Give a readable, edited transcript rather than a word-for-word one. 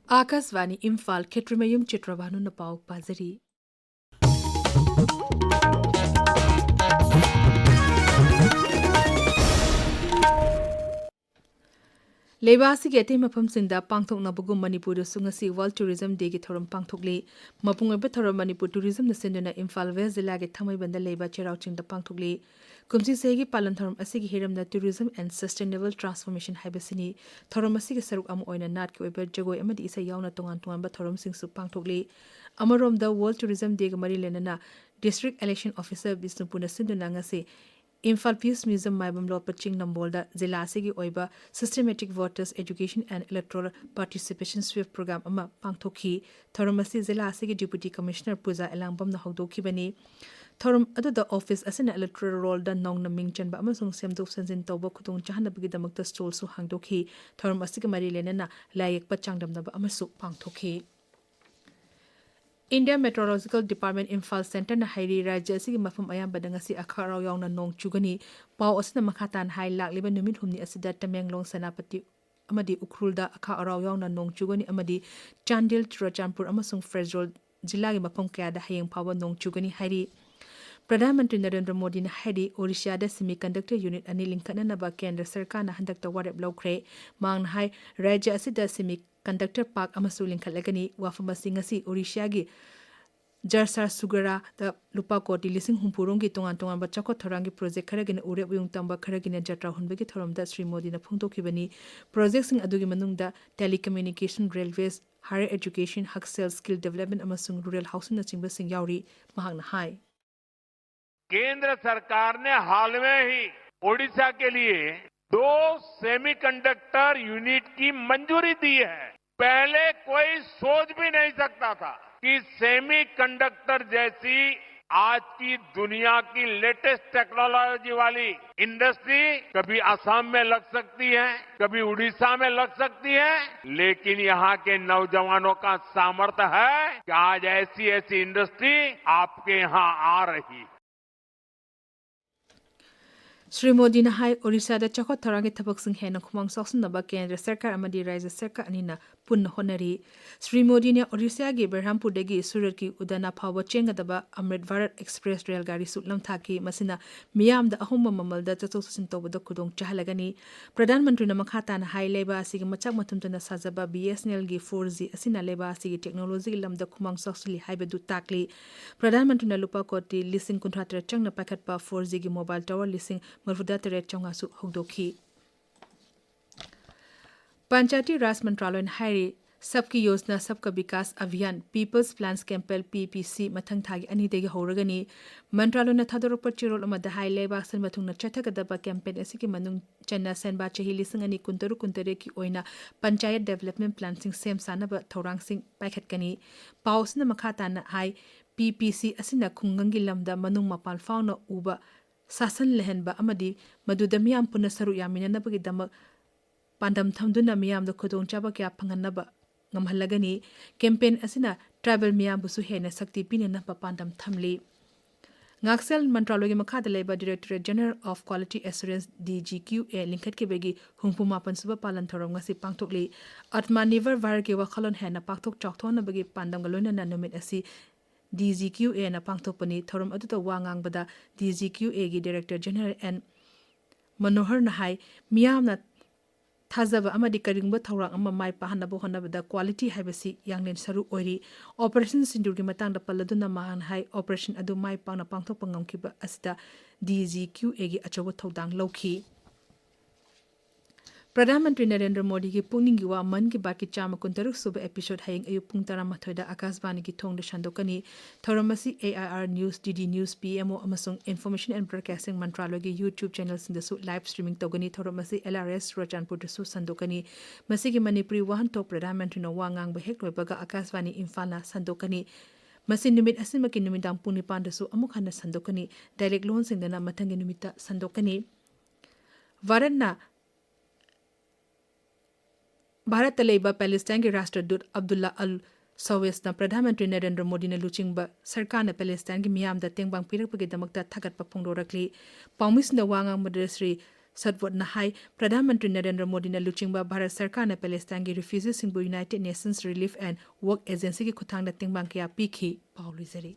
Akasvani Imphal Kshetrimayum Chitrabhanu na pau pazari. Lebasi ke te mafam singda pangthok na bugum Manipur sungasi World Tourism Day ki thoram pangthokli mapung be thoram Manipur Tourism na senduna Imphal West Zilla ke thamai banda leba cherau chingda pangthokli kumsi segi palan thoram asigi hiram na Tourism and Sustainable Transformation haibasini thoram asigi saruk am oina nat ki oiber jagoi amadi isa yauna tongan tongan ba thoram sing su pangthokli amarom the World Tourism Day ga mari lenana District Election Officer Bisnupur na senduna ngasi Imphal Peace Museum Maibam Law Paching Nambolda Zilla Sigi Oiba Systematic Voters Education and Electoral Participation Swift Program Ama Pangthoki Thoramasi Zilla Sigi Deputy Commissioner Puza Elangbam na Hogdoki Bani Thoram Adu the office as an electoral roll da nong na Mingchan ba amasung semdok sanjin tawba khutung chahna bagi damakta stol su hangdoki Thoram asigi mari lenana layak pachangdam na ba amasu pangthoki India Meteorological Department Imphal Center na hairi rajya asigi mafam ayamba da ngasi akharaw yaw na nong chugani paw asina makhatan hai lakliba numit humni asida Tamenglong Senapati amadi Ukhrulda akharaw yaw na nong chugani amadi Chandil Churachandpur amasung Frejol jilla gi mafam kaya da hayeng pawa nong chugani hairi Pradhan Mantri Narendra Modi na hairi Odisha da Semiconductor Unit ani linkana na ba Kendra Sarkar na handakta warep lawkre mang na hai rajya asida Conductor Park amasu linkhalagani wafamasi ngasi Odisha gi Jarsar Sugara da lupa koti lising humpurong gi tongan tongan ba chakot thorangi project kharagina urep yung tamba kharagina jatra hunbegi thoramda Sri Modi na phungtokibani project sing adugi manungda telecommunication railways higher education haksel skill development amasung rural housing na chingba sing yauri mahang na hai केंद्र सरकार ने हाल में ही ओडिशा के लिए 2 semiconductor unit की मंजूरी दी है पहले कोई सोच भी नहीं सकता था कि सेमीकंडक्टर जैसी आज की दुनिया की लेटेस्ट टेक्नोलॉजी वाली इंडस्ट्री कभी असम में लग सकती है कभी उड़ीसा में लग सकती है लेकिन यहाँ के नौजवानों का सामर्थ्य है कि आज ऐसी ऐसी इंडस्ट्री आपके यहाँ आ रही है Sri Modi na hai Odisha da chakot thorangi thabak sing hena khumang soksun na ba Kendra Sarkar amadi Rajya Sarkar anina punna honari Sri Modi ne Odisha gi Berhampur dagi Surat ki Udana phawa chenga da ba Amrit Bharat Express rail gari sutlam thaki masina miyam da ahum mamal da chacho sin to da khudong chahalagani Pradhan Mantri na makhata na hai leba asigi machak mathum na sajaba BSNL gi 4G asina leba asigi technology gi lam da khumang soksuli haibe du takli Pradhan Mantri na lupa koti lising kunthatra chang na pakat pa 4G gi mobile tower lising Marfuda tere chonga su hogdoki Panchayati Raj Mantralay na hairi Sabki Yojana Sabka Vikas Abhiyan People's Plans Campaign PPC mathang thagi ani degi horagani Mantralay na thadorok par chirol amada hai leba san mathung na chathagadaba campaign asiki manung channa senba chahi lising ani kuntaru kuntare ki oina Panchayat Development Plan sing sem sanaba thorang sing paikhatkani paus na makhata na hai PPC asina khungangi lamda manung mapal fauna uba Sasan lehenba amadi maduda miyam punna saru yaminanabagi damak pandam thamduna miyam da khudong chaba kya phanganaba ngamhalagani campaign asina tribal miyam busu hena sakti pinena pa pandam thamli ngaksel mantraloy gi makha da leba Directorate General of Quality Assurance DGQA linkhat ke begi hungpuma pansuba palan thoram ngasi pangthokli Atmanirbhar Bharat ke wakhalon hena pakthok chokthona bagi pandam galona na nomit asi DGQA na pangthopani thoram aduta wangang bada DGQA gi Director General and Manohar Nahai miyam na Thazaba amadi karingba thorang amma mai pahanaba honabada quality haibasi yanglen saru oiri operation sindur gi matang da paladuna mahan hai operation adu mai pangna pangthok pangam kiba asida DGQA gi achoba thodang lokhi Pradhan Mantri Narendra Modi ki pungning gi wa man ki baki chama kuntaruk suba episode hayeng ayu pung taramathoy da Akasvani ki thong da shandokani thoramasi AIR News DD News PMO amasung Information and Broadcasting Mantraloy gi YouTube channel sing da su live streaming togani thoramasi LRS Rochanpur da su sandokani masi gi Manipuri wahan to Pradhan Mantri no wangang ba hek loibaga Akasvani Imphal na sandokani masi numit asima ki numidang pung nipan da su amuk hana sandokani direct loan sing da na mathangi numita sandokani Varanna Bharat Talaiba Palestine के राष्ट्रदूत अब्दुल्ला अल सवेस ना प्रधानमंत्री नरेंद्र मोदी ने लुचिंग सरकार ने Palestine की मियाम दा तेंगबांग पिरक पगे दमकता थगत पफोंग रोरकली पाउमिस न वांगा मदरश्री सदवोट नहाई प्रधानमंत्री नरेंद्र मोदी ने लुचिंगबा भारत सरकार ने पैलेस्टाइन के refugee Singh United Nations relief and work agency की खुथांग तिंगबांग कया पीखी पाउलिजरी।